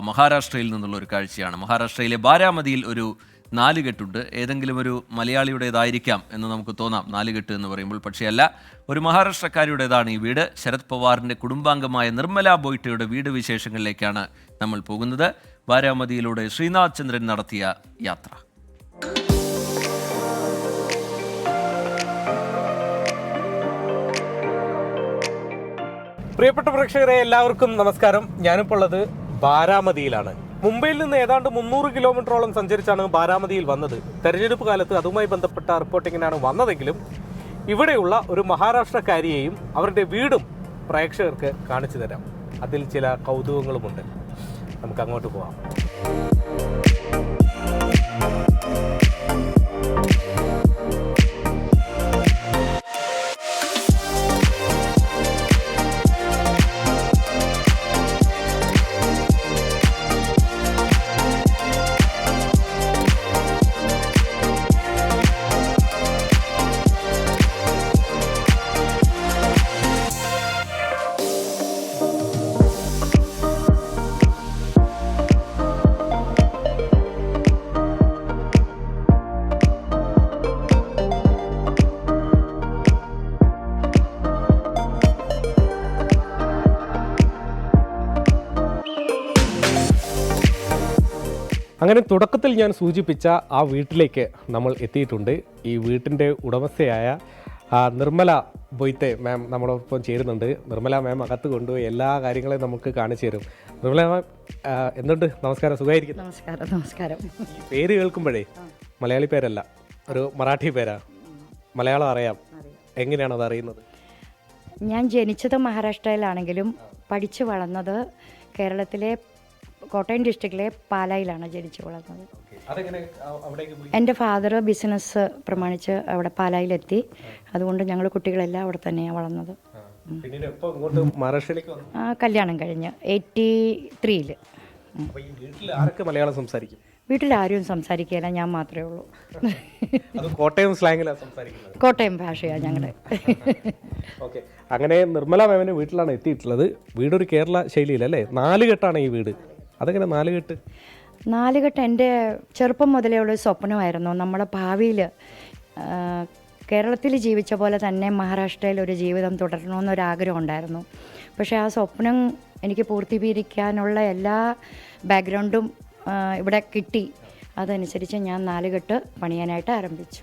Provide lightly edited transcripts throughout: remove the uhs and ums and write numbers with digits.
മഹാരാഷ്ട്രയിൽ നിന്നുള്ള ഒരു കാഴ്ചയാണ്. മഹാരാഷ്ട്രയിലെ ബാരാമതിയിൽ ഒരു നാലുകെട്ടുണ്ട്. ഏതെങ്കിലും ഒരു മലയാളിയുടേതായിരിക്കാം എന്ന് നമുക്ക് തോന്നാം നാലുകെട്ട് എന്ന് പറയുമ്പോൾ, പക്ഷേ അല്ല, ഒരു മഹാരാഷ്ട്രക്കാരിയുടേതാണ് ഈ വീട്. ശരത് പവാറിൻ്റെ കുടുംബാംഗമായ നിർമ്മല ബോയ്റ്റയുടെ വീട് വിശേഷങ്ങളിലേക്കാണ് നമ്മൾ പോകുന്നത്. ബാരാമതിയിലൂടെ ശ്രീനാഥ് ചന്ദ്രൻ നടത്തിയ യാത്ര. പ്രിയപ്പെട്ട പ്രേക്ഷകരെ, എല്ലാവർക്കും നമസ്കാരം. ഞാനിപ്പോൾ ഉള്ളത് ബാരാമതിയിലാണ്. മുംബൈയിൽ നിന്ന് ഏതാണ്ട് 300 കിലോമീറ്ററോളം സഞ്ചരിച്ചാണ് ബാരാമതിയിൽ വന്നത്. തെരഞ്ഞെടുപ്പ് കാലത്ത് അതുമായി ബന്ധപ്പെട്ട റിപ്പോർട്ടിങ്ങിനാണ് വന്നതെങ്കിലും ഇവിടെയുള്ള ഒരു മഹാരാഷ്ട്രക്കാരിയെയും അവരുടെ വീടും പ്രേക്ഷകർക്ക് കാണിച്ചു തരാം. അതിൽ ചില കൗതുകങ്ങളുമുണ്ട്. നമുക്ക് അങ്ങോട്ട് പോവാം. അങ്ങനെ തുടക്കത്തിൽ ഞാൻ സൂചിപ്പിച്ച ആ വീട്ടിലേക്ക് നമ്മൾ എത്തിയിട്ടുണ്ട്. ഈ വീട്ടിൻ്റെ ഉടമസ്ഥയായ നിർമ്മല ബോയ്ത്തെ മാം നമ്മളൊപ്പം ചേരുന്നുണ്ട്. നിർമ്മല മാം അകത്ത് കൊണ്ടുപോയി എല്ലാ കാര്യങ്ങളും നമുക്ക് കാണിച്ചു തരും. നിർമ്മല മാം എന്തുണ്ട്? നമസ്കാരം, സുഖമായിരിക്കും? നമസ്കാരം. നമസ്കാരം. പേര് കേൾക്കുമ്പോഴേ മലയാളി പേരല്ല, ഒരു മറാഠി പേരാ. മലയാളം അറിയാം. എങ്ങനെയാണ് അത് അറിയുന്നത്? ഞാൻ ജനിച്ചത് മഹാരാഷ്ട്രയിലാണെങ്കിലും പഠിച്ചു വളർന്നത് കേരളത്തിലെ കോട്ടയം ഡിസ്ട്രിക്റ്റിലെ പാലായിലാണ് ജനിച്ചു വളർന്നത്. എൻ്റെ ഫാദർ ബിസിനസ് പ്രമാണിച്ച് അവിടെ പാലായിലെത്തി. അതുകൊണ്ട് ഞങ്ങൾ കുട്ടികളെല്ലാം അവിടെ തന്നെയാണ് വളർന്നത്. കല്യാണം കഴിഞ്ഞ് 83-ൽ. മലയാളം സംസാരിക്കും? വീട്ടിൽ ആരും സംസാരിക്കുകയില്ല, ഞാൻ മാത്രമേ ഉള്ളൂ. കോട്ടയം സ്ലാങ്ങിലാണ് സംസാരിക്കുന്നത്? കോട്ടയം ഭാഷയാണ് ഞങ്ങളുടെ. ഓക്കെ, അങ്ങനെ നിർമ്മല മാമിൻ്റെ വീട്ടിലാണ് എത്തിയിട്ടുള്ളത്. വീടൊരു കേരള ശൈലിയിലല്ലേ? 4 കെട്ടാണ് ഈ വീട്. അതെങ്ങനെ 4 കെട്ട്? 4 കെട്ട് എൻ്റെ ചെറുപ്പം മുതലേ ഉള്ള സ്വപ്നമായിരുന്നു. നമ്മുടെ ഭാവിയിൽ കേരളത്തിൽ ജീവിച്ച പോലെ തന്നെ മഹാരാഷ്ട്രയിൽ ഒരു ജീവിതം തുടരണമെന്നൊരാഗ്രഹം ഉണ്ടായിരുന്നു. പക്ഷേ ആ സ്വപ്നം എനിക്ക് പൂർത്തീകരിക്കാനുള്ള എല്ലാ ബാക്ക്ഗ്രൗണ്ടും ഇവിടെ കിട്ടി. അതനുസരിച്ച് ഞാൻ 4 കെട്ട് പണിയാനായിട്ട് ആരംഭിച്ചു.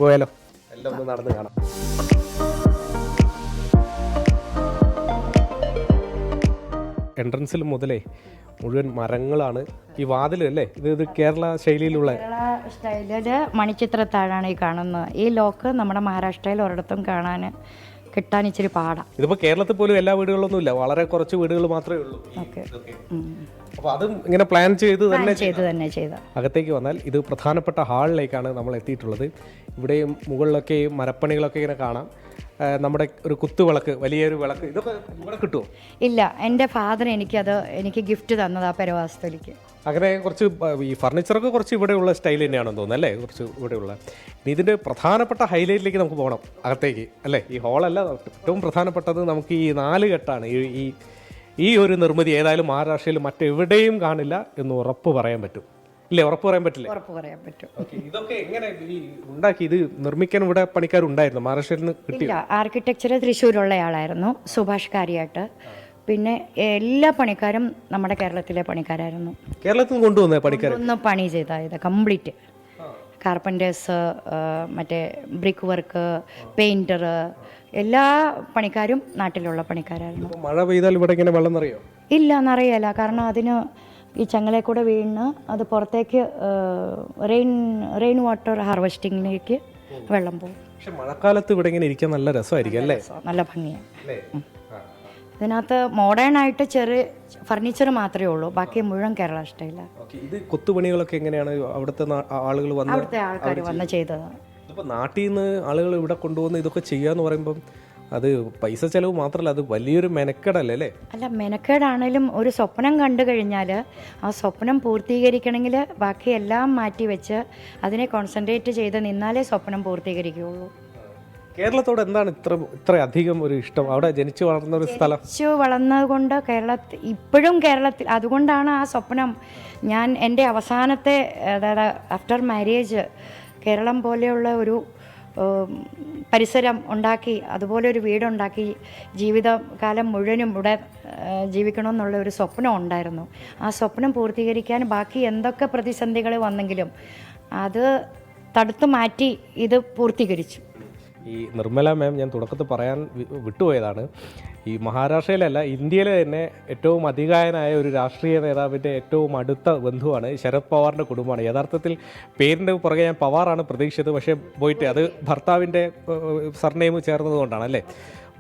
പോയാലോ? എല്ലാം ഒന്ന് നടന്ന് കാണാം. എൻട്രൻസിൽ മുതലേ മുഴുവൻ മരങ്ങളാണ്. ഈ വാതിൽ അല്ലേ, ഇത് കേരള ശൈലിയിലുള്ള? കേരള സ്റ്റൈലിൽ മണിച്ചിത്രത്താഴാണ് ഈ കാണുന്നത്. ഈ ലോക്ക് നമ്മുടെ മഹാരാഷ്ട്രയിൽ ഒരിടത്തും കിട്ടാൻ ഇച്ചിരി പാടാണ്. ഇതിപ്പോൾ കേരളത്തിൽ പോലും എല്ലാ വീടുകളൊന്നും ഇല്ല, വളരെ കുറച്ച് വീടുകൾ മാത്രമേ ഉള്ളൂ. ഓക്കെ, അപ്പോൾ അതും ഇങ്ങനെ പ്ലാൻ ചെയ്ത് തന്നെ ചെയ്ത. അകത്തേക്ക് വന്നാൽ ഇത് പ്രധാനപ്പെട്ട ഹാളിലേക്കാണ് നമ്മൾ എത്തിയിട്ടുള്ളത്. ഇവിടെയും മുകളിലൊക്കെ മരപ്പണികളൊക്കെ ഇങ്ങനെ കാണാം. നമ്മുടെ ഒരു കുത്തുവിളക്ക്, വലിയൊരു വിളക്ക്, ഇതൊക്കെ ഇവിടെ കിട്ടുമോ? ഇല്ല, എൻ്റെ ഫാദർ എനിക്ക് ഗിഫ്റ്റ് തന്നതാ പെരവാസ്തുലിക്ക്. അങ്ങനെ കുറച്ച് ഈ ഫർണിച്ചറൊക്കെ കുറച്ച് ഇവിടെയുള്ള സ്റ്റൈൽ തന്നെയാണെന്ന് തോന്നുന്നു അല്ലേ? കുറച്ച് ഇവിടെയുള്ള. ഇനി ഇതിൻ്റെ പ്രധാനപ്പെട്ട ഹൈലൈറ്റിലേക്ക് നമുക്ക് പോകണം, അകത്തേക്ക് അല്ലേ? ഈ ഹാളല്ല, ഏറ്റവും പ്രധാനപ്പെട്ടത് നമുക്ക് ഈ 4 കെട്ടാണ്. ഈ ഒരു നിർമ്മിതി ഏതായാലും മഹാരാഷ്ട്രയിൽ മറ്റെവിടെയും കാണില്ല എന്ന് ഉറപ്പ് പറയാൻ പറ്റും. ഇല്ലേ? ഉറപ്പ് പറയാൻ പറ്റില്ല? ഉറപ്പ് പറയാൻ പറ്റും. ഇതൊക്കെ എങ്ങനെ ഉണ്ടാക്കി? ഇത് നിർമ്മിക്കാൻ ഇവിടെ പണിക്കാരുണ്ടായിരുന്നു മഹാരാഷ്ട്രയിൽ നിന്ന്? കിട്ടില്ല. ആർക്കിടെക്ചർ തൃശ്ശൂരുള്ള ആളായിരുന്നു, സുഭാഷ് കാര്യാട്ട്. പിന്നെ എല്ലാ പണിക്കാരും നമ്മുടെ കേരളത്തിലെ പണിക്കാരായിരുന്നു. കേരളത്തിൽ നിന്ന് കൊണ്ടുവന്ന പണിക്കാർ പണി ചെയ്ത കംപ്ലീറ്റ് കാർപ്പൻറ്റേഴ്സ്, മറ്റേ ബ്രിക്ക് വർക്ക്, പെയിൻറ്റർ, എല്ലാ പണിക്കാരും നാട്ടിലുള്ള പണിക്കാരായിരുന്നു. മഴ പെയ്താൽ ഇവിടെ ഇങ്ങനെ വെള്ളം നിറയോ? ഇല്ല, നിറയല്ല. കാരണം അതിന് ഈ ചങ്ങലെ കൂടെ വീണ് അത് പുറത്തേക്ക് റെയിൻ വാട്ടർ ഹാർവെസ്റ്റിങ്ങിലേക്ക് വെള്ളം പോകും. പക്ഷെ മഴക്കാലത്ത് ഇവിടെ ഇങ്ങനെ ഇരിക്കാൻ നല്ല രസമായിരിക്കും അല്ലേ? നല്ല ഭംഗിയാണ്. ഇതിനകത്ത് മോഡേൺ ആയിട്ട് ചെറിയ ഫർണിച്ചർ മാത്രമേ ഉള്ളൂ, ബാക്കി മുഴുവൻ കേരള സ്റ്റൈലാണ്. ഇത് കൊത്തുപണികളൊക്കെ എങ്ങനെയാണ് അവിടുത്തെ ആളുകൾ അവിടുത്തെ ആൾക്കാർ വന്ന് ചെയ്തത്? ഇപ്പോൾ നാട്ടിൽ നിന്ന് ആളുകൾ ഇവിടെ കൊണ്ടുവന്ന് ഇതൊക്കെ ചെയ്യാന്ന് പറയുമ്പം അത് പൈസ ചെലവ് മാത്രമല്ല, അത് വലിയൊരു മെനക്കേടല്ലേ അല്ലേ? അല്ല, മെനക്കേടാണേലും ഒരു സ്വപ്നം കണ്ടു കഴിഞ്ഞാൽ ആ സ്വപ്നം പൂർത്തീകരിക്കണമെങ്കിൽ ബാക്കി എല്ലാം മാറ്റി വെച്ച് അതിനെ കോൺസെൻട്രേറ്റ് ചെയ്ത് നിന്നാലേ സ്വപ്നം പൂർത്തീകരിക്കുകയുള്ളൂ. കേരളത്തോട് എന്താണ് ഇത്ര അധികം ഒരു ഇഷ്ടം? അവിടെ ജനിച്ചു വളർന്ന ഒരു സ്ഥലം. ജനിച്ചു വളർന്നതുകൊണ്ട് ഇപ്പോഴും കേരളത്തിൽ, അതുകൊണ്ടാണ് ആ സ്വപ്നം ഞാൻ എൻ്റെ അവസാനത്തെ, അതായത് ആഫ്റ്റർ മാരേജ് കേരളം പോലെയുള്ള ഒരു പരിസരം ഉണ്ടാക്കി, അതുപോലെ ഒരു വീടുണ്ടാക്കി ജീവിതകാലം മുഴുവനും ഇവിടെ ജീവിക്കണമെന്നുള്ള ഒരു സ്വപ്നം ഉണ്ടായിരുന്നു. ആ സ്വപ്നം പൂർത്തീകരിക്കാൻ ബാക്കി എന്തൊക്കെ പ്രതിസന്ധികൾ വന്നെങ്കിലും അത് തടുത്തു മാറ്റി ഇത് പൂർത്തീകരിച്ചു. ഈ നിർമ്മല മാം, ഞാൻ തുടക്കത്തിൽ പറയാൻ വിട്ടുപോയതാണ്, ഈ മഹാരാഷ്ട്രയിലല്ല ഇന്ത്യയിലെ തന്നെ ഏറ്റവും അധികായനായ ഒരു രാഷ്ട്രീയ നേതാവിൻ്റെ ഏറ്റവും അടുത്ത ബന്ധുവാണ് ശരത് പവാറിൻ്റെ കുടുംബമാണ്. യഥാർത്ഥത്തിൽ പേരിൻ്റെ പുറകെ ഞാൻ പവാറാണ് പ്രതീക്ഷിച്ചത്, പക്ഷേ പോയിട്ട് അത് ഭർത്താവിൻ്റെ സർനെയിം ചേർന്നതുകൊണ്ടാണ് അല്ലേ.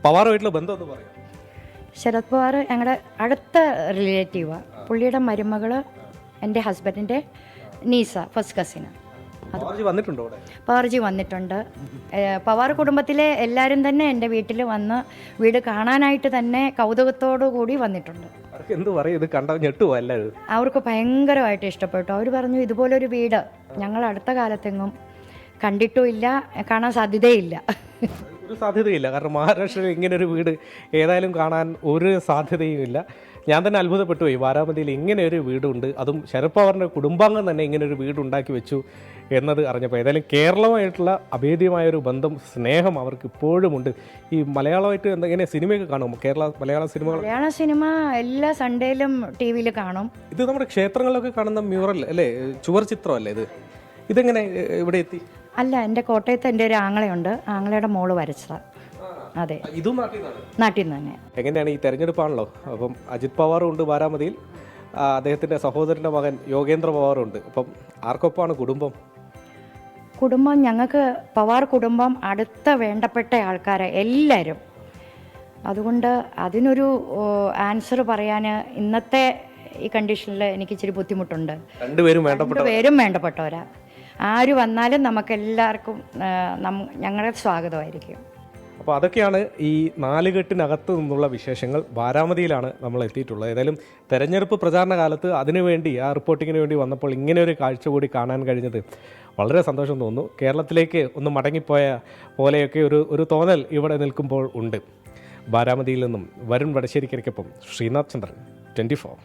പവാറുമായിട്ടുള്ള ബന്ധം എന്ന് പറയാം. ശരത് പവാർ ഞങ്ങളുടെ അടുത്ത റിലേറ്റീവാണ്. പുള്ളിയുടെ മരുമകൾ എൻ്റെ ഹസ്ബൻഡിൻ്റെ നീസ, ഫസ്റ്റ് കസിന്. വന്നിട്ടുണ്ടോ അവിടെ? പവാർജി വന്നിട്ടുണ്ട്. പവാർ കുടുംബത്തിലെ എല്ലാവരും തന്നെ എൻ്റെ വീട്ടിൽ വന്ന് വീട് കാണാനായിട്ട് തന്നെ കൗതുകത്തോടു കൂടി വന്നിട്ടുണ്ട്. എന്ത് പറയും, ഇത് കണ്ട ഞെട്ടുവോ എല്ലാവരും? അവർക്ക് ഭയങ്കരമായിട്ട് ഇഷ്ടപ്പെട്ടു. അവർ പറഞ്ഞു ഇതുപോലൊരു വീട് ഞങ്ങൾ അടുത്ത കാലത്തെങ്ങും കണ്ടിട്ടുമില്ല, കാണാൻ സാധ്യതയില്ല. ഒരു സാധ്യതയില്ല, കാരണം മഹാരാഷ്ട്രയിൽ ഇങ്ങനൊരു വീട് ഏതായാലും കാണാൻ ഒരു സാധ്യതയും ഇല്ല. ഞാൻ തന്നെ അത്ഭുതപ്പെട്ടു പോയി, ബാരാമതിയിൽ ഇങ്ങനെ ഒരു വീടുണ്ട്, അതും ശരത് പവാറിൻ്റെ കുടുംബാംഗം തന്നെ ഇങ്ങനൊരു വീടുണ്ടാക്കി വെച്ചു എന്നത് അറിഞ്ഞപ്പോൾ. ഏതായാലും കേരളമായിട്ടുള്ള അഭേദ്യമായൊരു ബന്ധം, സ്നേഹം അവർക്ക് ഇപ്പോഴും ഉണ്ട്. ഈ മലയാളമായിട്ട് എന്തെങ്കിലും സിനിമയൊക്കെ കാണും, മലയാള സിനിമ എല്ലാ സൺഡേയിലും ടി വിയിൽ കാണും. ഇത് നമ്മുടെ ക്ഷേത്രങ്ങളിലൊക്കെ കാണുന്ന മ്യൂറൽ അല്ലേ, ചുവർ ചിത്രമല്ലേ ഇത്? ഇതെങ്ങനെ ഇവിടെ എത്തി? അല്ല, എൻ്റെ കോട്ടയത്ത് എൻ്റെ ഒരു ആങ്ങളയുണ്ട്, ആങ്ങളയുടെ മോള് വരച്ചതാണ്. അതെ, ഇതും നാട്ടിൽ നിന്ന് തന്നെ. എങ്ങനെയാണ് ഈ തെരഞ്ഞെടുപ്പാണല്ലോ, അപ്പം അജിത് പവാറും ഉണ്ട് ബാരാമതിയിൽ, അദ്ദേഹത്തിൻ്റെ സഹോദരൻ്റെ മകൻ യോഗേന്ദ്ര പവാറും ഉണ്ട്. അപ്പം ആർക്കൊപ്പമാണ് കുടുംബം? ഞങ്ങൾക്ക് പവാർ കുടുംബം അടുത്ത വേണ്ടപ്പെട്ട ആൾക്കാരെ എല്ലാവരും. അതുകൊണ്ട് അതിനൊരു ആൻസർ പറയാൻ ഇന്നത്തെ ഈ കണ്ടീഷനിൽ എനിക്ക് ഇച്ചിരി ബുദ്ധിമുട്ടുണ്ട്. രണ്ടുപേരും വേണ്ടപ്പെട്ടവരാ. ആര് വന്നാലും നമുക്കെല്ലാവർക്കും ഞങ്ങളുടെ സ്വാഗതമായിരിക്കും. അപ്പോൾ അതൊക്കെയാണ് ഈ നാലുകെട്ടിനകത്ത് നിന്നുള്ള വിശേഷങ്ങൾ. ബാരാമതിയിലാണ് നമ്മൾ എത്തിയിട്ടുള്ളത്. ഏതായാലും തെരഞ്ഞെടുപ്പ് പ്രചാരണ കാലത്ത് അതിനുവേണ്ടി, ആ റിപ്പോർട്ടിങ്ങിന് വേണ്ടി വന്നപ്പോൾ ഇങ്ങനെ ഒരു കാഴ്ച കൂടി കാണാൻ കഴിഞ്ഞത് വളരെ സന്തോഷം തോന്നുന്നു. കേരളത്തിലേക്ക് ഒന്ന് മടങ്ങിപ്പോയ പോലെയൊക്കെ ഒരു തോന്നൽ ഇവിടെ നിൽക്കുമ്പോൾ ഉണ്ട്. ബാരാമതിയിൽ നിന്നും വരുൺ വടശ്ശേരിക്കൊപ്പം ശ്രീനാഥ് ചന്ദ്രൻ, 24.